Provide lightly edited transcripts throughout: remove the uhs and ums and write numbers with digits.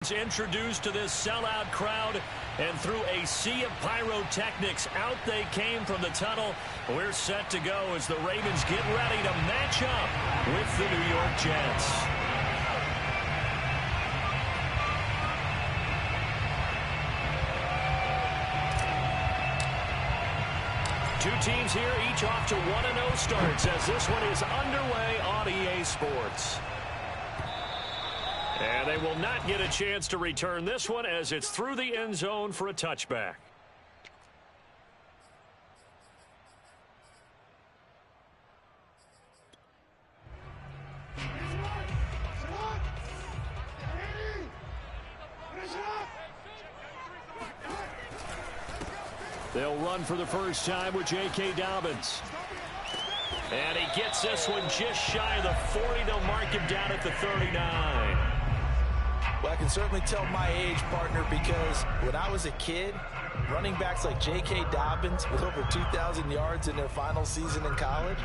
Introduced to this sellout crowd, and through a sea of pyrotechnics, out they came from the tunnel. We're set to go as the Ravens get ready to match up with the New York Jets. Two teams here, each off to 1-0 starts as this one is underway on EA Sports. And they will not get a chance to return this one as it's through the end zone for a touchback. They'll run for the first time with J.K. Dobbins. And he gets this one just shy of the 40. They'll mark him down at the 39. Well, I can certainly tell my age, partner, because when I was a kid, running backs like J.K. Dobbins with over 2,000 yards in their final season in college,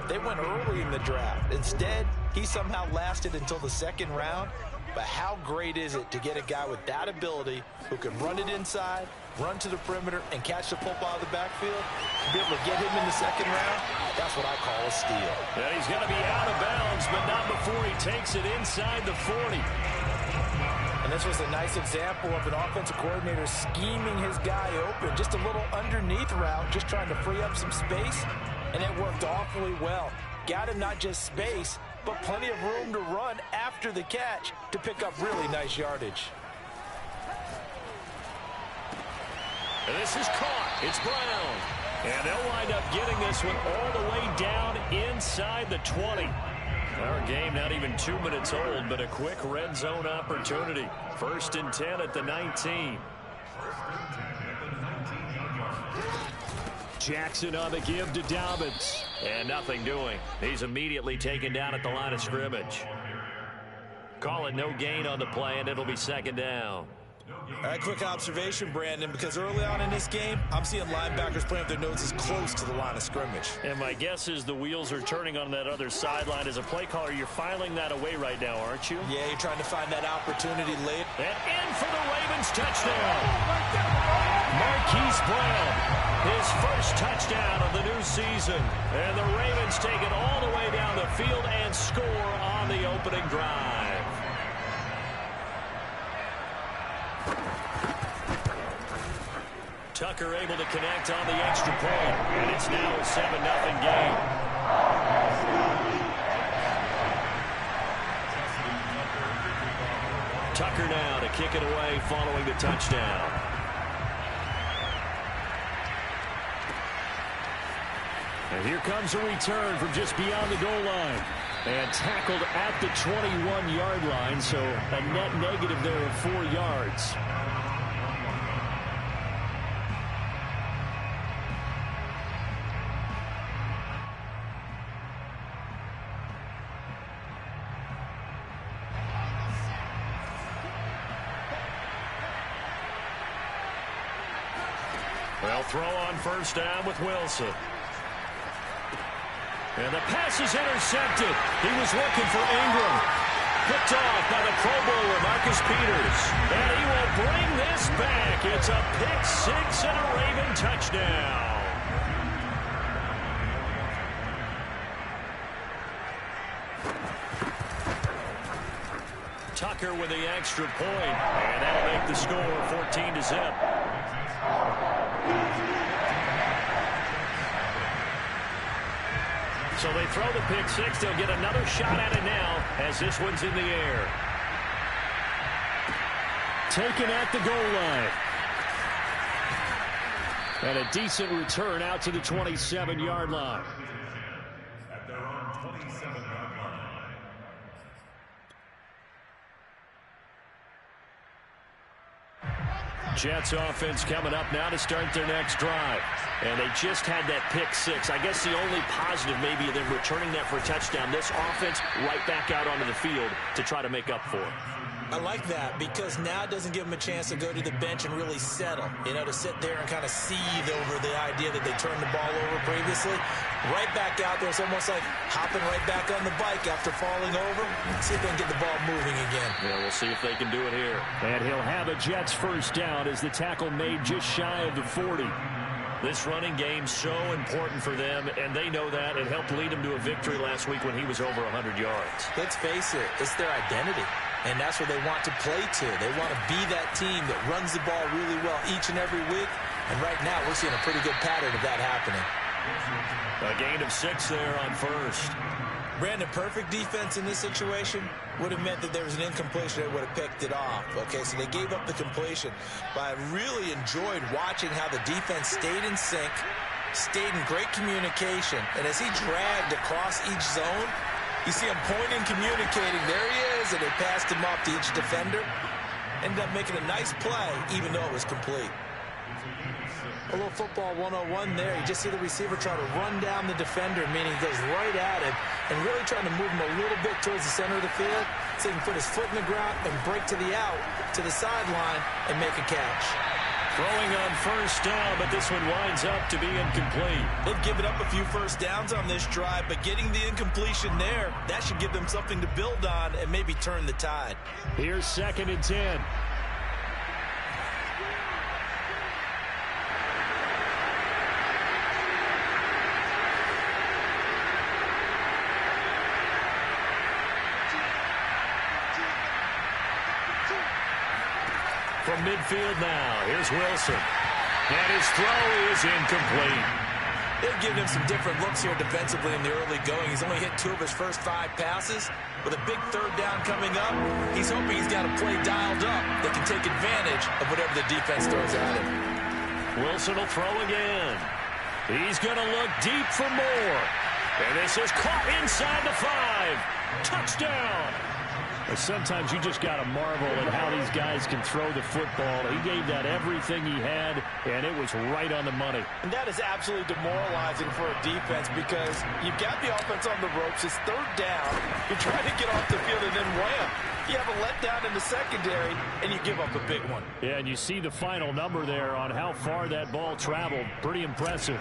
they went early in the draft. Instead, he somehow lasted until the second round. But how great is it to get a guy with that ability who can run it inside, run to the perimeter, and catch the football out of the backfield? To be able to get him in the second round, that's what I call a steal. And he's going to be out of bounds, but not before he takes it inside the 40. And this was a nice example of an offensive coordinator scheming his guy open. Just a little underneath route, just trying to free up some space. And it worked awfully well. Got him not just space, but plenty of room to run after the catch to pick up really nice yardage. And this is caught. It's Brown. And they'll wind up getting this one all the way down inside the 20. Our game not even 2 minutes old, but a quick red zone opportunity. 1st and 10 at the 19. Jackson on the give to Dobbins. And nothing doing. He's immediately taken down at the line of scrimmage. Call it no gain on the play, and it'll be 2nd down. All right, quick observation, Brandon, because early on in this game, I'm seeing linebackers playing with their noses close to the line of scrimmage. And my guess is the wheels are turning on that other sideline. As a play caller, you're filing that away right now, aren't you? Yeah, you're trying to find that opportunity late. And in for the Ravens touchdown. Marquise Brown, his first touchdown of the new season. And the Ravens take it all the way down the field and score on the opening drive. Tucker able to connect on the extra point, and it's now a 7-0 game. Tucker now to kick it away following the touchdown. And here comes a return from just beyond the goal line. And tackled at the 21-yard line, so a net negative there of 4 yards. Well, throw on 1st down with Wilson. And the pass is intercepted. He was looking for Ingram. Picked off by the Pro Bowler, Marcus Peters. And he will bring this back. It's a pick 6 and a Raven touchdown. Tucker with the extra point. And that'll make the score 14-0. So they throw the pick 6. They'll get another shot at it now as this one's in the air. Taken at the goal line. And a decent return out to the 27-yard line. At their own 27-yard line. Jets offense coming up now to start their next drive. And they just had that pick 6. I guess the only positive maybe of them returning that for a touchdown. This offense right back out onto the field to try to make up for it. I like that because now it doesn't give them a chance to go to the bench and really settle, to sit there and kind of seethe over the idea that they turned the ball over previously. Right back out there. It's almost like hopping right back on the bike after falling over. See if they can get the ball moving again. Yeah, we'll see if they can do it here. And he'll have a Jets first down as the tackle made just shy of the 40. This running game's so important for them, and they know that. It helped lead them to a victory last week when he was over 100 yards. Let's face it, it's their identity. And that's what they want to play to. They want to be that team that runs the ball really well each and every week. And right now, we're seeing a pretty good pattern of that happening. A gain of 6 there on first. Brandon, perfect defense in this situation would have meant that there was an incompletion that would have picked it off. Okay, so they gave up the completion. But I really enjoyed watching how the defense stayed in sync, stayed in great communication. And as he dragged across each zone, you see him pointing, communicating. There he is, and they passed him off to each defender. Ended up making a nice play, even though it was complete. A little football 101 there. You just see the receiver try to run down the defender, meaning he goes right at him and really trying to move him a little bit towards the center of the field so he can put his foot in the ground and break to the out, to the sideline, and make a catch. Throwing on first down, but this one winds up to be incomplete. They've given up a few first downs on this drive, but getting the incompletion there, that should give them something to build on and maybe turn the tide. Here's 2nd and 10. From midfield now, here's Wilson. And his throw is incomplete. They've given him some different looks here defensively in the early going. He's only hit 2 of his first 5 passes. With a big 3rd down coming up, he's hoping he's got a play dialed up that can take advantage of whatever the defense throws at him. Wilson will throw again. He's going to look deep for more. And this is caught inside the 5. Touchdown. Sometimes you just got to marvel at how these guys can throw the football. He gave that everything he had, and it was right on the money. And that is absolutely demoralizing for a defense because you've got the offense on the ropes. It's 3rd down. You're trying to get off the field, and then wham, you have a letdown in the secondary, and you give up a big one. Yeah, and you see the final number there on how far that ball traveled. Pretty impressive.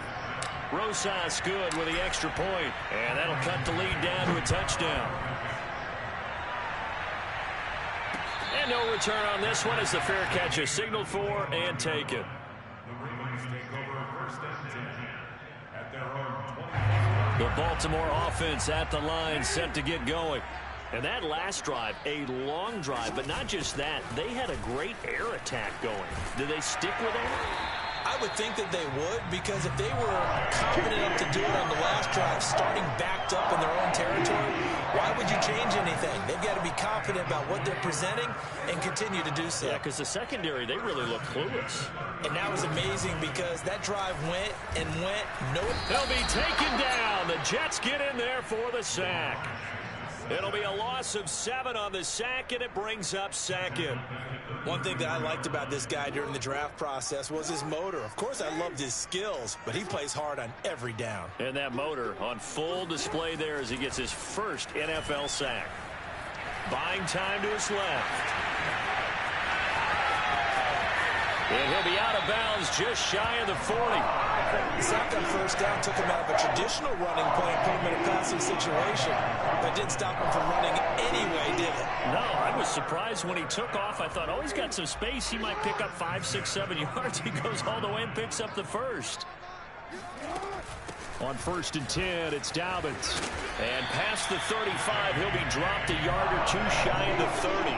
Rosas good with the extra point, and that'll cut the lead down to a touchdown. And no return on this one as the fair catch is signaled for and taken. The Baltimore offense at the line set to get going. And that last drive, a long drive, but not just that. They had a great air attack going. Did they stick with it? I would think that they would, because if they were confident enough to do it on the last drive, starting backed up in their own territory, why would you change anything? They've got to be confident about what they're presenting and continue to do so. Yeah, because the secondary, they really look clueless. And that was amazing because that drive went and went. They'll be taken down. The Jets get in there for the sack. It'll be a loss of 7 on the sack, and it brings up 2nd. One thing that I liked about this guy during the draft process was his motor. Of course, I loved his skills, but he plays hard on every down. And that motor on full display there as he gets his first NFL sack. Buying time to his left. And he'll be out of bounds just shy of the 40. The sack on first down took him out of a traditional running play and put him in a passing situation. But didn't stop him from running anyway, did it? No, I was surprised when he took off. I thought, oh, he's got some space. He might pick up 5, 6, 7 yards. He goes all the way and picks up the first. On 1st and 10, it's Dobbins. And past the 35, he'll be dropped a yard or 2 shy of the 30.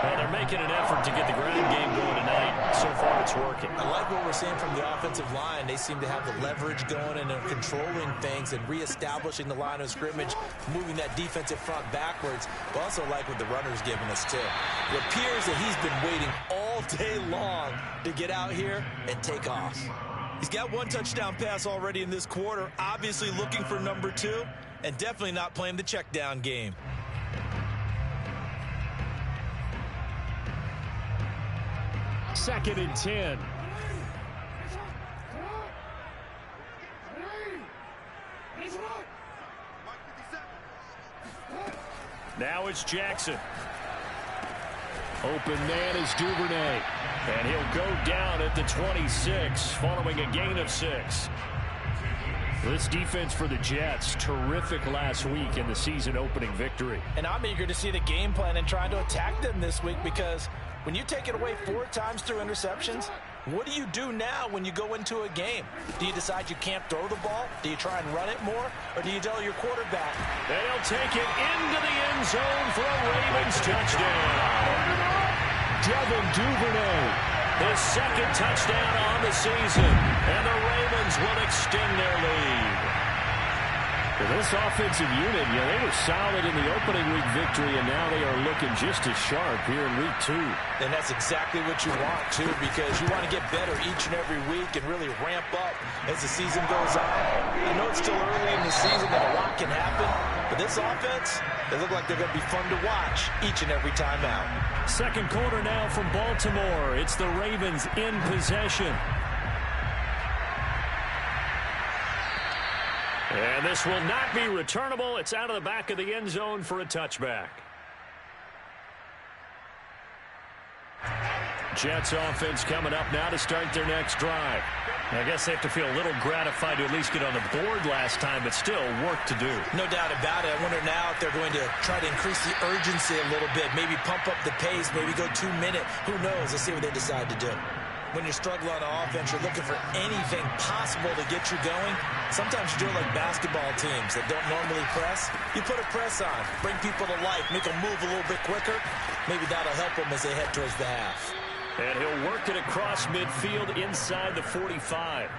Well, they're making an effort to get the ground game going tonight. So far, it's working. I like what we're seeing from the offensive line. They seem to have the leverage going, and they're controlling things and reestablishing the line of scrimmage, moving that defensive front backwards. But also like what the runner's giving us, too. It appears that he's been waiting all day long to get out here and take off. He's got 1 touchdown pass already in this quarter, obviously looking for number 2, and definitely not playing the check down game. Second and 10. Now it's Jackson. Open man is Duvernay. And he'll go down at the 26 following a gain of 6. This defense for the Jets, terrific last week in the season-opening victory. And I'm eager to see the game plan and trying to attack them this week, because when you take it away 4 times through interceptions, what do you do now when you go into a game? Do you decide you can't throw the ball? Do you try and run it more? Or do you tell your quarterback? They'll take it into the end zone for a Ravens touchdown. Devin Duvernay, his second touchdown on the season, and the Ravens will extend their lead. Well, this offensive unit, they were solid in the opening week victory, and now they are looking just as sharp here in week 2. And that's exactly what you want, too, because you want to get better each and every week and really ramp up as the season goes on. I know it's still early in the season and a lot can happen, but this offense, they look like they're going to be fun to watch each and every time out. Second quarter now from Baltimore. It's the Ravens in possession. And this will not be returnable. It's out of the back of the end zone for a touchback. Jets offense coming up now to start their next drive. I guess they have to feel a little gratified to at least get on the board last time, but still work to do. No doubt about it. I wonder now if they're going to try to increase the urgency a little bit, maybe pump up the pace, maybe go 2 minute. Who knows? Let's see what they decide to do. When you're struggling on offense, you're looking for anything possible to get you going. Sometimes you do it like basketball teams that don't normally press. You put a press on, bring people to life, make them move a little bit quicker. Maybe that'll help them as they head towards the half. And he'll work it across midfield inside the 45.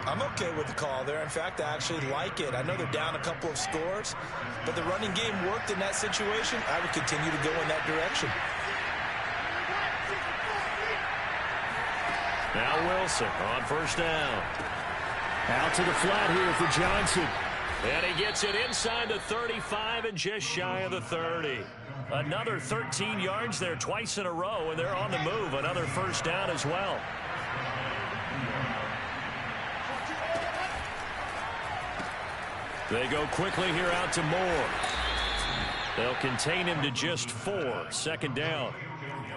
I'm okay with the call there. In fact, I actually like it. I know they're down a couple of scores, but the running game worked in that situation. I would continue to go in that direction. Now Wilson on first down. Out to the flat here for Johnson. And he gets it inside the 35 and just shy of the 30. Another 13 yards there twice in a row, and they're on the move. Another first down as well. They go quickly here out to Moore. They'll contain him to just 4. Second down.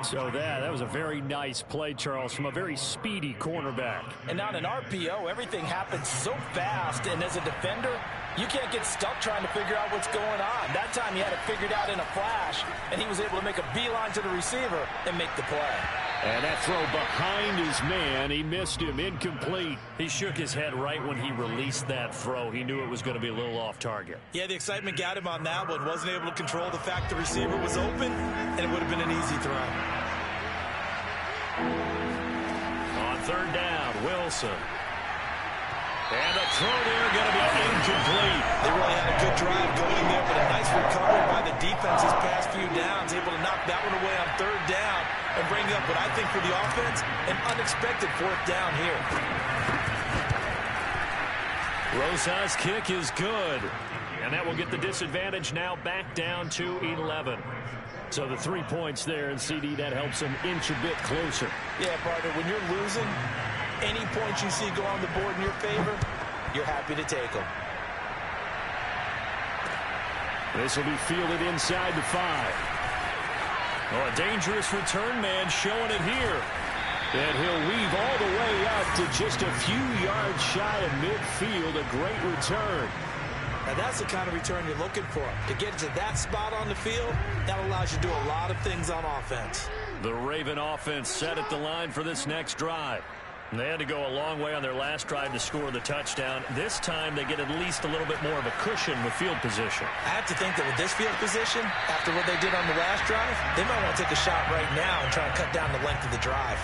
So that was a very nice play, Charles, from a very speedy cornerback. And on an RPO, everything happens so fast, and as a defender, you can't get stuck trying to figure out what's going on. That time he had it figured out in a flash, and he was able to make a beeline to the receiver and make the play. And that throw behind his man, he missed him, incomplete. He shook his head right when he released that throw. He knew it was going to be a little off target. Yeah, the excitement got him on that one. Wasn't able to control the fact the receiver was open, and it would have been an easy throw. On third down, Wilson. And the throw there going to be incomplete. They really had a good drive going there, but a nice recovery by the defense these past few downs. Able to knock that one away on third down and bring up what I think for the offense, an unexpected fourth down here. Rosa's kick is good. And that will get the disadvantage now back down to 11. So the 3 points there, and CD, that helps them inch a bit closer. Yeah, partner, when you're losing, any points you see go on the board in your favor, you're happy to take them. This will be fielded inside the 5. Oh, a dangerous return man showing it here. And he'll weave all the way up to just a few yards shy of midfield. A great return. Now that's the kind of return you're looking for. To get to that spot on the field, that allows you to do a lot of things on offense. The Raven offense set at the line for this next drive. They had to go a long way on their last drive to score the touchdown. This time they get at least a little bit more of a cushion with field position. I have to think that with this field position, after what they did on the last drive, they might want to take a shot right now and try and cut down the length of the drive.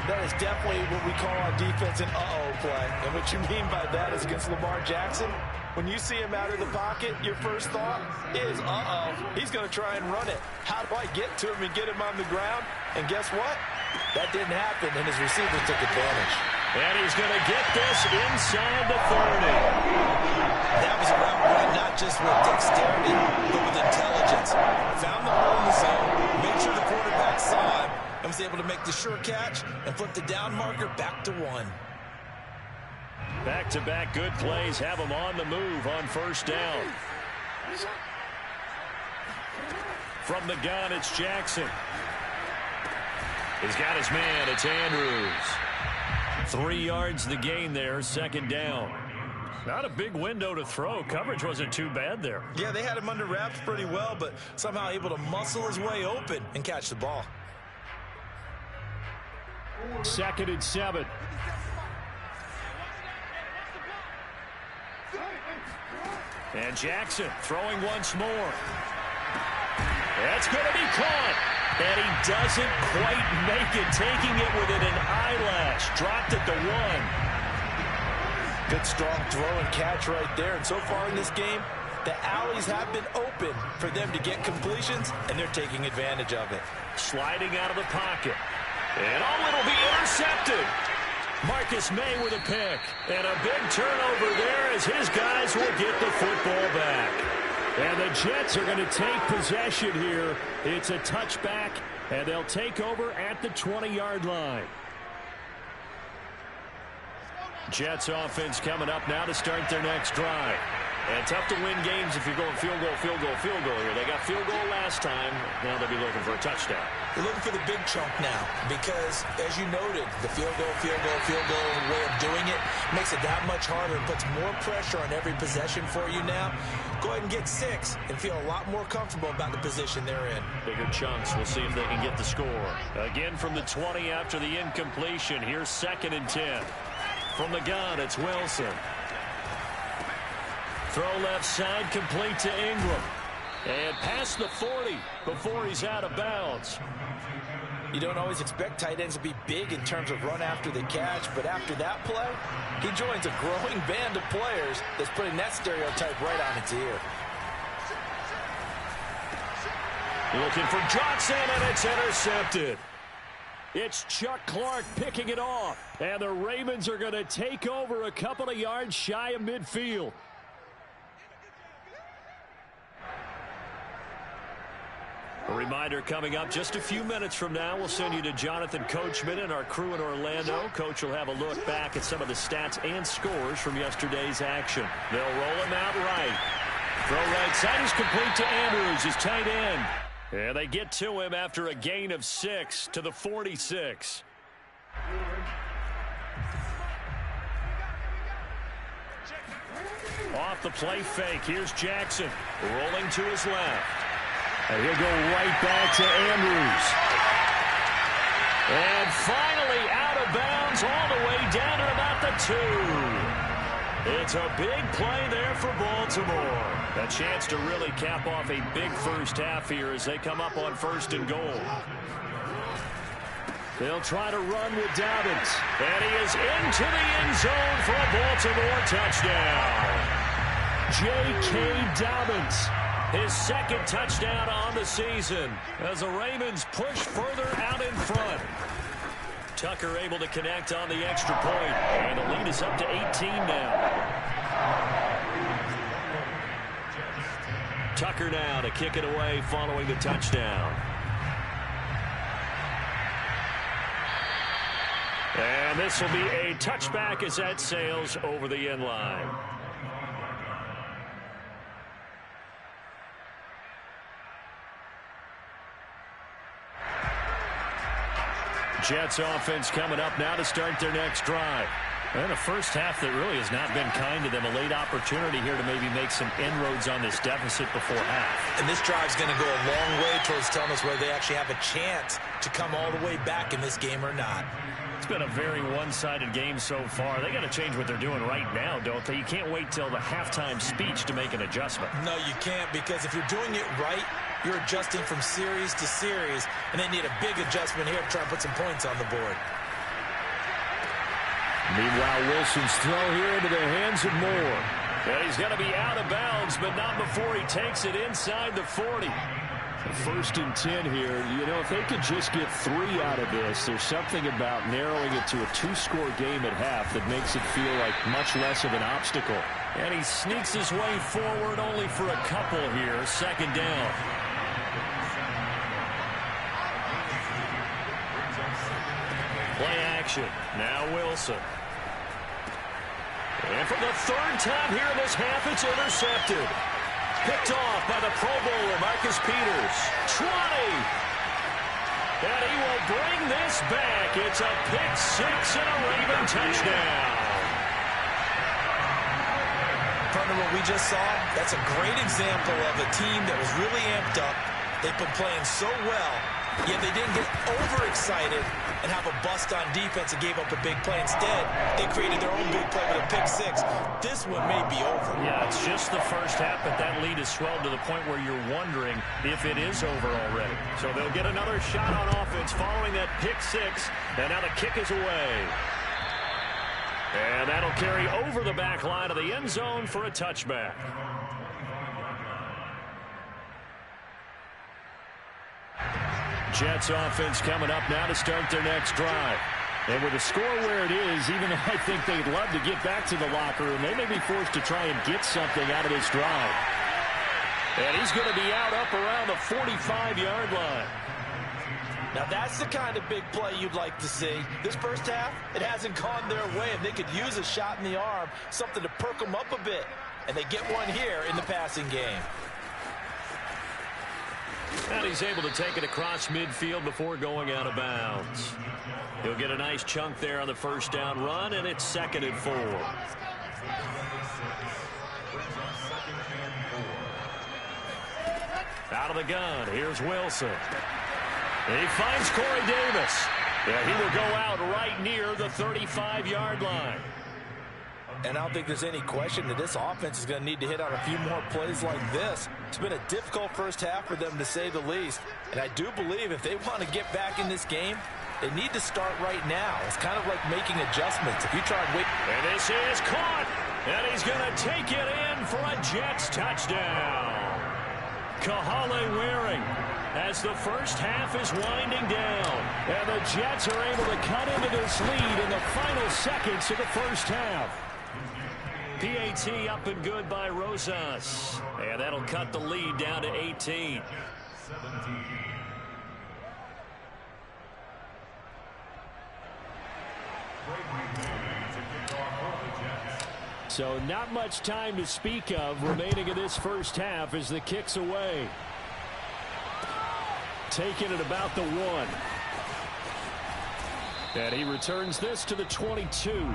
That is definitely what we call on defense an uh-oh play. And what you mean by that is against Lamar Jackson, when you see him out of the pocket, your first thought is, uh-oh, he's going to try and run it. How do I get to him and get him on the ground? And guess what? That didn't happen, and his receivers took advantage. And he's going to get this inside the 30. That was a route run not just with dexterity, but with intelligence. Found the hole in the zone, made sure the quarterback saw him, and was able to make the sure catch and flip the down marker back to 1. Back-to-back good plays have them on the move on first down. From the gun, it's Jackson. He's got his man. It's Andrews. 3 yards the gain there, second down. Not a big window to throw. Coverage wasn't too bad there. Yeah, they had him under wraps pretty well, but somehow able to muscle his way open and catch the ball. 2nd and 7. And Jackson throwing once more. That's going to be caught. And he doesn't quite make it, taking it within an eyelash. Dropped it to 1. Good strong throw and catch right there. And so far in this game, the alleys have been open for them to get completions, and they're taking advantage of it. Sliding out of the pocket. And it'll be intercepted. Marcus May with a pick. And a big turnover there as his guys will get the football back. And the Jets are going to take possession here. It's a touchback, and they'll take over at the 20-yard line. Jets offense coming up now to start their next drive. And tough to win games if you're going field goal, field goal, field goal here. They got field goal last time. Now they'll be looking for a touchdown. They're looking for the big chunk now because, as you noted, the field goal way of doing it makes it that much harder and puts more pressure on every possession for you now. Go ahead and get 6 and feel a lot more comfortable about the position they're in. Bigger chunks. We'll see if they can get the score. Again from the 20 after the incompletion. Here's 2nd and 10. From the gun, it's Wilson. Throw left side, complete to Ingram. And past the 40 before he's out of bounds. You don't always expect tight ends to be big in terms of run after the catch, but after that play, he joins a growing band of players that's putting that stereotype right on its ear. Looking for Johnson, and it's intercepted. It's Chuck Clark picking it off, and the Ravens are going to take over a couple of yards shy of midfield. A reminder coming up just a few minutes from now. We'll send you to Jonathan Coachman and our crew in Orlando. Coach will have a look back at some of the stats and scores from yesterday's action. They'll roll him out right. Throw right side is complete to Andrews, his tight end. And they get to him after a gain of 6 to the 46. Off the play fake. Here's Jackson rolling to his left. And he'll go right back to Andrews. And finally out of bounds all the way down to about the 2. It's a big play there for Baltimore. A chance to really cap off a big first half here as they come up on 1st and goal. They'll try to run with Dobbins. And he is into the end zone for a Baltimore touchdown. J.K. Dobbins. His 2nd touchdown on the season as the Ravens push further out in front. Tucker able to connect on the extra point, and the lead is up to 18 now. Tucker now to kick it away following the touchdown. And this will be a touchback as that sails over the end line. Jets offense coming up now to start their next drive. And a first half that really has not been kind to them. A late opportunity here to maybe make some inroads on this deficit before half. And this drive's going to go a long way towards telling us whether they actually have a chance to come all the way back in this game or not. It's been a very one-sided game so far. They got to change what they're doing right now, don't they? You can't wait till the halftime speech to make an adjustment. No, you can't, because if you're doing it right, you're adjusting from series to series, and they need a big adjustment here to try and put some points on the board. Meanwhile, Wilson's throw here into the hands of Moore. And he's going to be out of bounds, but not before he takes it inside the 40. 1st and 10 here. You know, if they could just get 3 out of this, there's something about narrowing it to a 2-score game at half that makes it feel like much less of an obstacle. And he sneaks his way forward only for a couple here. 2nd down. Play action. Now Wilson. And for the 3rd time here in this half, it's intercepted. Picked off by the Pro Bowler, Marcus Peters. 20. And he will bring this back. It's a pick six and a Raven touchdown. Partner, what we just saw, that's a great example of a team that was really amped up. They've been playing so well, yet they didn't get overexcited and have a bust on defense and gave up a big play. Instead, they created their own big play with a pick six. This one may be over. Yeah, it's just the first half, but that lead has swelled to the point where you're wondering if it is over already. So they'll get another shot on offense following that pick six, and now the kick is away. And that'll carry over the back line of the end zone for a touchback. Jets offense coming up now to start their next drive. And with the score where it is, even though I think they'd love to get back to the locker room, they may be forced to try and get something out of this drive. And he's going to be out up around the 45-yard line. Now that's the kind of big play you'd like to see. This first half, it hasn't gone their way, and they could use a shot in the arm, something to perk them up a bit. And they get one here in the passing game. And he's able to take it across midfield before going out of bounds. He'll get a nice chunk there on the first down run, and it's 2nd and 4. Out of the gun, here's Wilson. He finds Corey Davis. Yeah, he will go out right near the 35-yard line. And I don't think there's any question that this offense is going to need to hit on a few more plays like this. It's been a difficult first half for them, to say the least. And I do believe if they want to get back in this game, they need to start right now. It's kind of like making adjustments. If you try and wait. And this is caught. And he's going to take it in for a Jets touchdown. Kahale Waring as the first half is winding down. And the Jets are able to cut into this lead in the final seconds of the first half. PAT up and good by Rosas. And that'll cut the lead down to 18. So not much time to speak of remaining in this first half as the kick's away. Taking it about the 1. And he returns this to the 22.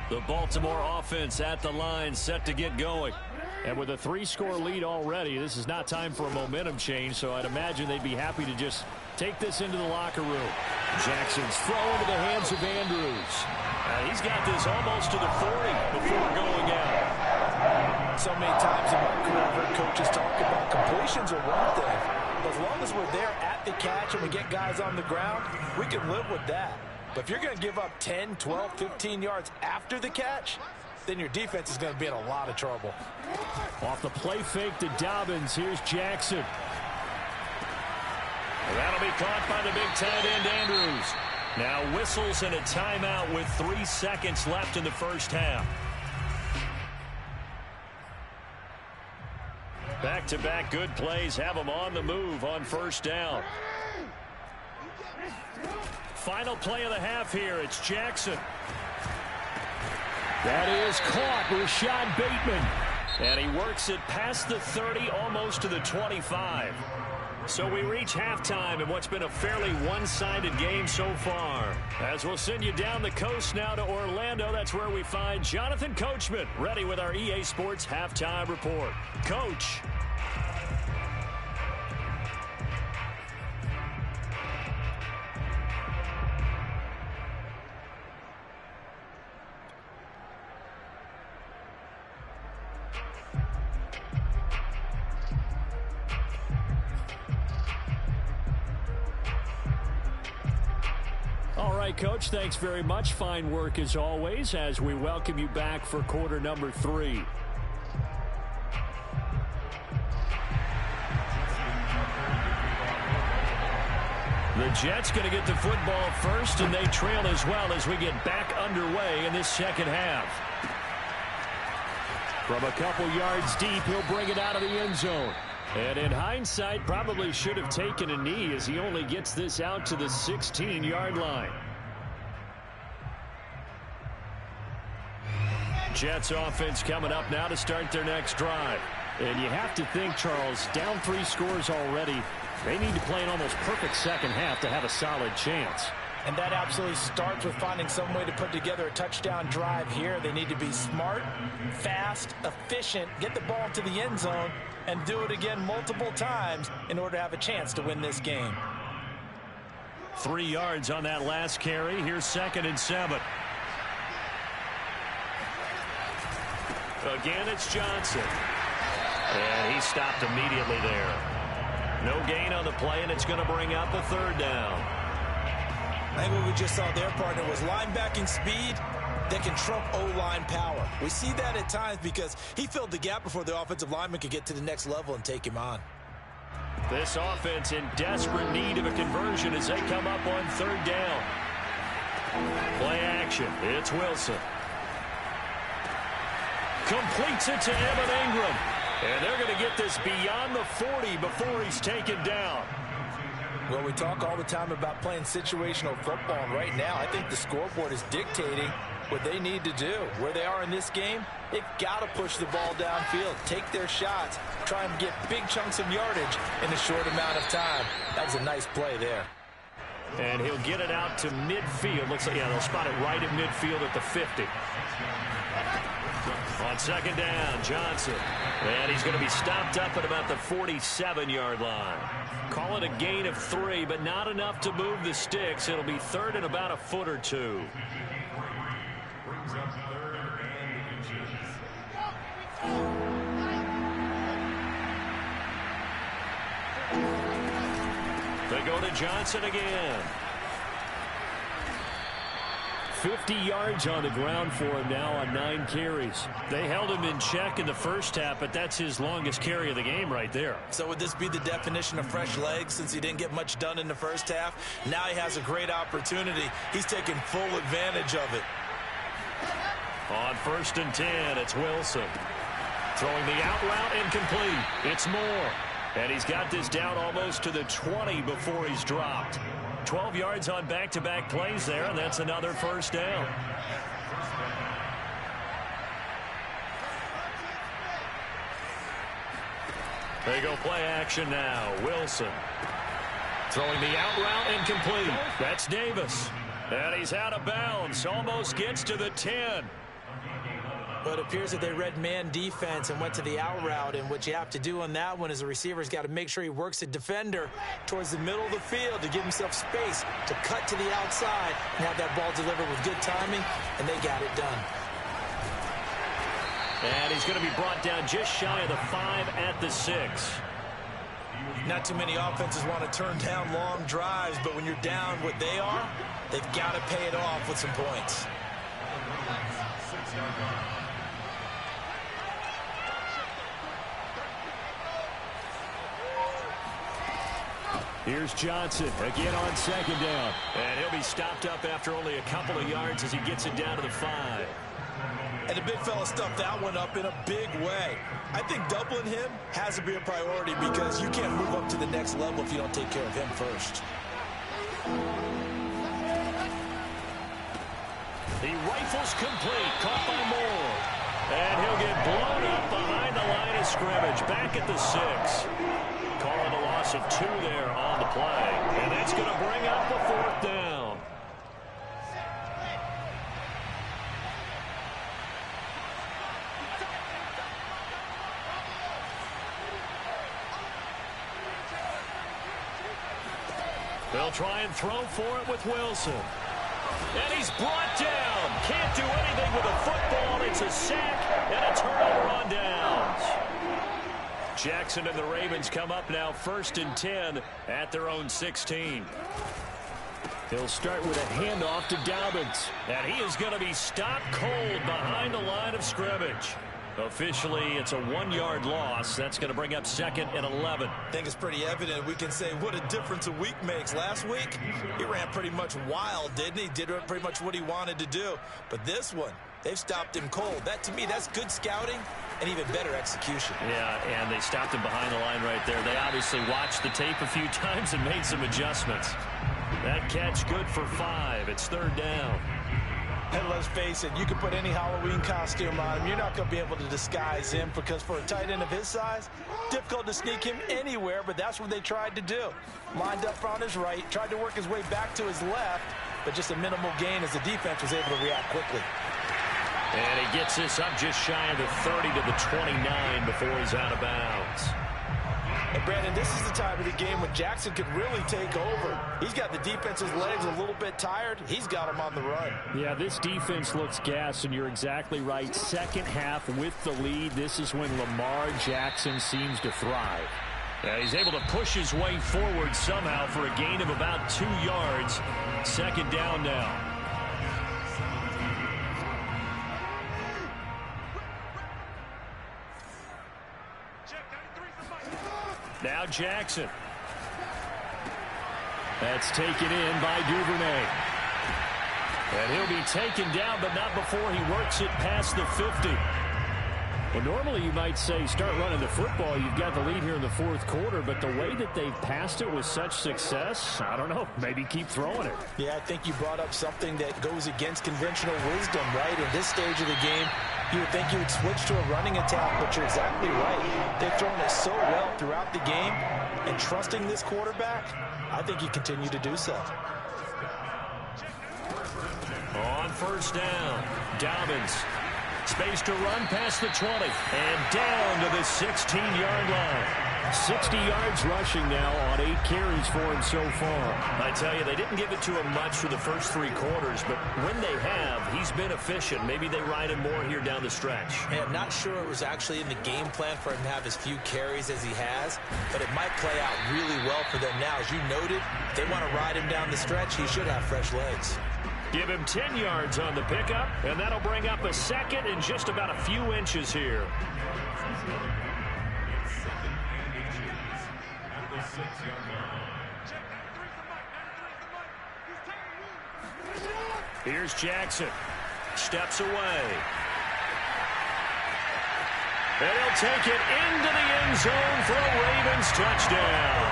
The Baltimore offense at the line, set to get going. And with a 3-score lead already, this is not time for a momentum change, so I'd imagine they'd be happy to just take this into the locker room. Jackson's throw into the hands of Andrews. He's got this almost to the 40 before going out. So many times in my career, I've heard coaches talk about completions are one thing. As long as we're there at the catch and we get guys on the ground, we can live with that. But if you're going to give up 10, 12, 15 yards after the catch, then your defense is going to be in a lot of trouble. Off the play fake to Dobbins, here's Jackson. And that'll be caught by the big tight end, Andrews. Now whistles and a timeout with 3 seconds left in the first half. Back-to-back good plays have them on the move on first down. Final play of the half here. It's Jackson. That is caught. Rashad Bateman. And he works it past the 30, almost to the 25. So we reach halftime in what's been a fairly one-sided game so far. As we'll send you down the coast now to Orlando, that's where we find Jonathan Coachman, ready with our EA Sports Halftime Report. Coach. All right, Coach, thanks very much. Fine work as always as we welcome you back for quarter number 3. The Jets going to get the football first, and they trail as well as we get back underway in this second half. From a couple yards deep, he'll bring it out of the end zone. And in hindsight, probably should have taken a knee as he only gets this out to the 16-yard line. Jets offense coming up now to start their next drive. And you have to think, Charles, down 3 scores already. They need to play an almost perfect second half to have a solid chance. And that absolutely starts with finding some way to put together a touchdown drive here. They need to be smart, fast, efficient, get the ball to the end zone, and do it again multiple times in order to have a chance to win this game. 3 yards on that last carry. Here's 2nd and 7. Again, it's Johnson. And he stopped immediately there. No gain on the play, and it's going to bring up a 3rd down. I think what we just saw there, partner, was linebacking speed that can trump O-line power. We see that at times because he filled the gap before the offensive lineman could get to the next level and take him on. This offense in desperate need of a conversion as they come up on 3rd down. Play action. It's Wilson. Completes it to Evan Ingram. And they're going to get this beyond the 40 before he's taken down. Well, we talk all the time about playing situational football, and right now I think the scoreboard is dictating what they need to do. Where they are in this game, they've got to push the ball downfield, take their shots, try and get big chunks of yardage in a short amount of time. That was a nice play there. And he'll get it out to midfield. Looks like, yeah, they'll spot it right at midfield at the 50. On 2nd down, Johnson. And he's going to be stopped up at about the 47-yard line. Call it a gain of 3, but not enough to move the sticks. It'll be 3rd and about a foot or 2. Brings up 3rd and inches. They go to Johnson again. 50 yards on the ground for him now on 9 carries. They held him in check in the first half, but that's his longest carry of the game right there. So would this be the definition of fresh legs since he didn't get much done in the first half? Now he has a great opportunity. He's taking full advantage of it. On 1st and 10, it's Wilson. Throwing the out route incomplete. It's Moore. And he's got this down almost to the 20 before he's dropped. 12 yards on back-to-back plays there, and that's another 1st down. They go play action now. Wilson. Throwing the out route incomplete. That's Davis. And he's out of bounds. Almost gets to the 10. But it appears that they read man defense and went to the out route, and what you have to do on that one is the receiver's got to make sure he works the defender towards the middle of the field to give himself space to cut to the outside and have that ball delivered with good timing, and they got it done. And he's going to be brought down just shy of the 5 at the 6. Not too many offenses want to turn down long drives, but when you're down what they are, they've got to pay it off with some points. Here's Johnson again on 2nd down. And he'll be stopped up after only a couple of yards as he gets it down to the 5. And the big fella stuffed that one up in a big way. I think doubling him has to be a priority because you can't move up to the next level if you don't take care of him first. He rifles complete, caught by Moore. And he'll get blown up behind the line of scrimmage, back at the 6. Calling a loss of 2 there on the play. And that's going to bring up a 4th down. They'll try and throw for it with Wilson. And he's brought down. Can't do anything with a football. It's a sack and a turnover on downs. Jackson and the Ravens come up now 1st and 10 at their own 16. He'll start with a handoff to Dobbins. And he is going to be stopped cold behind the line of scrimmage. Officially, it's a 1-yard loss. That's going to bring up 2nd and 11. I think it's pretty evident. We can say what a difference a week makes. Last week, he ran pretty much wild, didn't he? Did pretty much what he wanted to do. But this one, they've stopped him cold. That, to me, that's good scouting and even better execution. Yeah, and they stopped him behind the line right there. They obviously watched the tape a few times and made some adjustments. That catch good for 5. It's 3rd down. And let's face it, you can put any Halloween costume on him. You're not going to be able to disguise him because for a tight end of his size, difficult to sneak him anywhere, but that's what they tried to do. Lined up on his right, tried to work his way back to his left, but just a minimal gain as the defense was able to react quickly. And he gets this up just shy of the 30 to the 29 before he's out of bounds. And Brandon, this is the time of the game when Jackson could really take over. He's got the defense's legs a little bit tired. He's got them on the run. Yeah, this defense looks gassed, and you're exactly right. Second half with the lead, this is when Lamar Jackson seems to thrive. Yeah, he's able to push his way forward somehow for a gain of about 2 yards. 2nd down now. Now Jackson. That's taken in by Duvernay. And he'll be taken down, but not before he works it past the 50. Well, normally you might say start running the football. You've got the lead here in the 4th quarter, but the way that they've passed it with such success, I don't know, maybe keep throwing it. Yeah, I think you brought up something that goes against conventional wisdom, right? In this stage of the game, you would think you would switch to a running attack, but you're exactly right. They've thrown it so well throughout the game, and trusting this quarterback, I think you continue to do so. On 1st down, Dobbins. Space to run past the 20 and down to the 16-yard line. 60 yards rushing now on 8 carries for him so far. I tell you, they didn't give it to him much for the first 3 quarters, but when they have, he's been efficient. Maybe they ride him more here down the stretch. Hey, I'm not sure it was actually in the game plan for him to have as few carries as he has, but it might play out really well for them now. As you noted, if they want to ride him down the stretch, he should have fresh legs. Give him 10 yards on the pickup, and that'll bring up a 2nd and just about a few inches here. Here's Jackson. Steps away. And he'll take it into the end zone for a Ravens touchdown.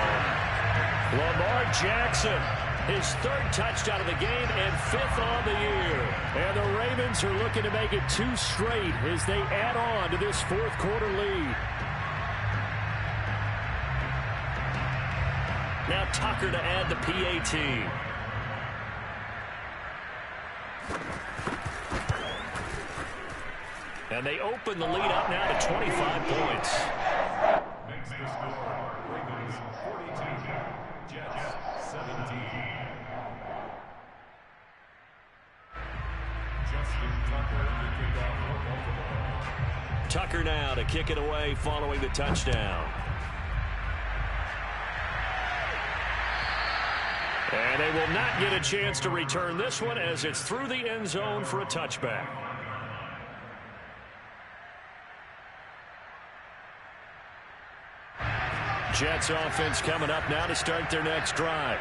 Lamar Jackson, his 3rd touchdown of the game and 5th on the year. And the Ravens are looking to make it 2 straight as they add on to this 4th quarter lead. Now Tucker to add the PAT. And they open the lead up now to 25 points. Makes the score Ravens 42, Jets 17. Justin Tucker, the kickoff for Baltimore. Tucker now to kick it away following the touchdown. And they will not get a chance to return this one as it's through the end zone for a touchback. Jets offense coming up now to start their next drive.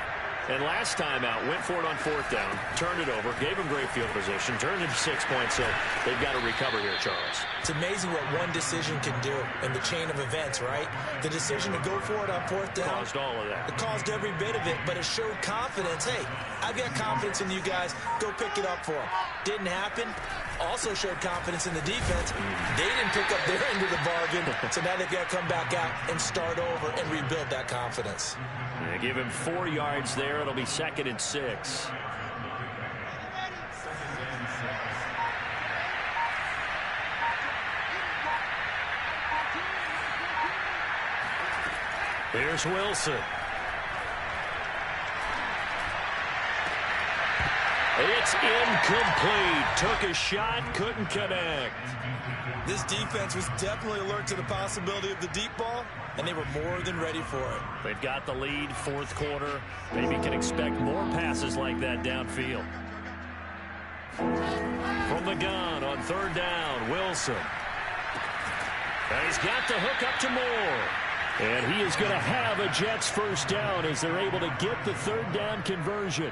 And last time out, went for it on 4th down, turned it over, gave him great field position, turned it 6 points, so they've got to recover here, Charles. It's amazing what one decision can do in the chain of events, right? The decision to go for it on 4th down. Caused all of that. It caused every bit of it, but it showed confidence. Hey, I've got confidence in you guys. Go pick it up for them. Didn't happen. Also showed confidence in the defense. They didn't pick up their end of the bargain, so now they've got to come back out and start over and rebuild that confidence. They give him 4 yards there. It'll be 2nd and 6. Here's Wilson. It's incomplete. Took a shot, couldn't connect. This defense was definitely alert to the possibility of the deep ball, and they were more than ready for it. They've got the lead, 4th quarter. Maybe can expect more passes like that downfield. From the gun on 3rd down, Wilson. And he's got the hook up to Moore. And he is going to have a Jets 1st down as they're able to get the 3rd down conversion.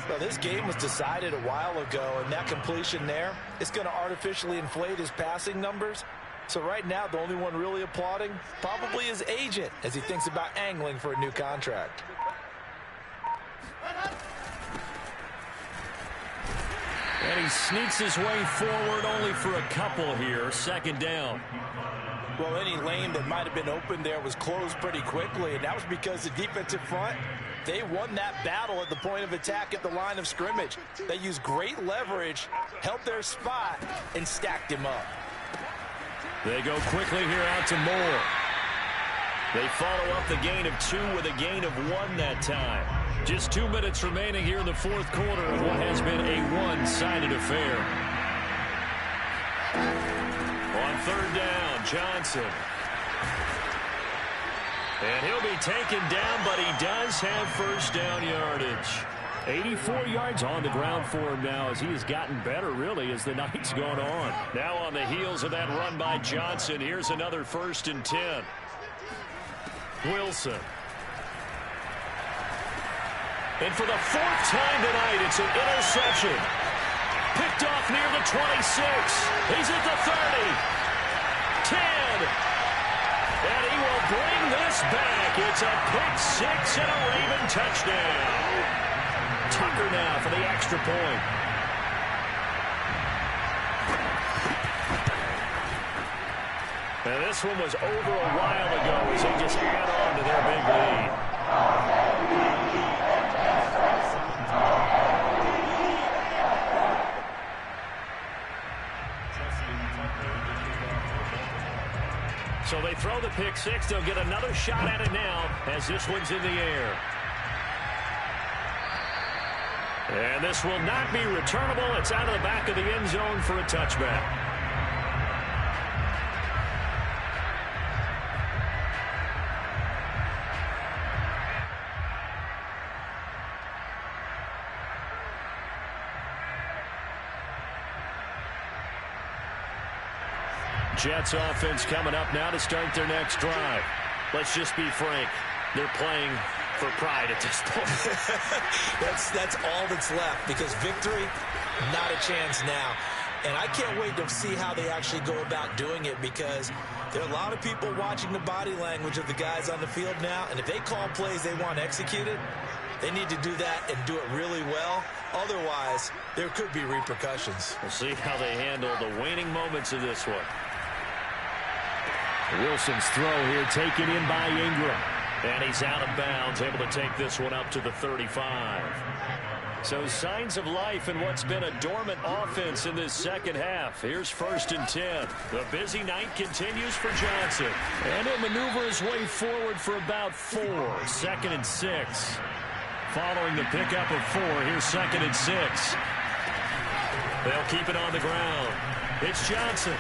Well, this game was decided a while ago, and that completion there is going to artificially inflate his passing numbers. So right now, the only one really applauding probably his agent as he thinks about angling for a new contract. And he sneaks his way forward only for a couple here. Second down. Well, any lane that might have been open there was closed pretty quickly, and that was because the defensive front, they won that battle at the point of attack at the line of scrimmage. They used great leverage, held their spot, and stacked him up. They go quickly here out to Moore. They follow up the gain of 2 with a gain of 1 that time. Just 2 minutes remaining here in the fourth quarter of what has been a one-sided affair. On third down, Johnson. And he'll be taken down, but he does have first down yardage. 84 yards on the ground for him now as he has gotten better, really, as the night's gone on. Now on the heels of that run by Johnson, here's another 1st and 10. Wilson. And for the 4th time tonight, it's an interception. Picked off near the 26. He's at the 30. 10. And he will bring this back. It's a pick 6 and a Raven touchdown. Tucker now for the extra point. And this one was over a while ago as they just add on to their big lead. So they throw the pick 6. They'll get another shot at it now as this one's in the air. And this will not be returnable. It's out of the back of the end zone for a touchback. Jets offense coming up now to start their next drive. Let's just be frank. They're playing for pride at this point. That's all that's left, because victory, not a chance now. And I can't wait to see how they actually go about doing it, because there are a lot of people watching the body language of the guys on the field now. And if they call plays they want executed, they need to do that and do it really well. Otherwise, there could be repercussions. We'll see how they handle the waning moments of this one. Wilson's throw here taken in by Ingram. And he's out of bounds, able to take this one up to the 35. So signs of life in what's been a dormant offense in this second half. Here's 1st and 10. The busy night continues for Johnson. And he'll maneuver his way forward for about 4. 2nd and 6. Following the pickup of 4, here's 2nd and 6. They'll keep it on the ground. It's Johnson.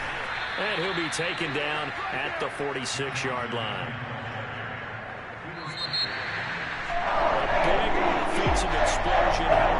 And he'll be taken down at the 46-yard line. A big offensive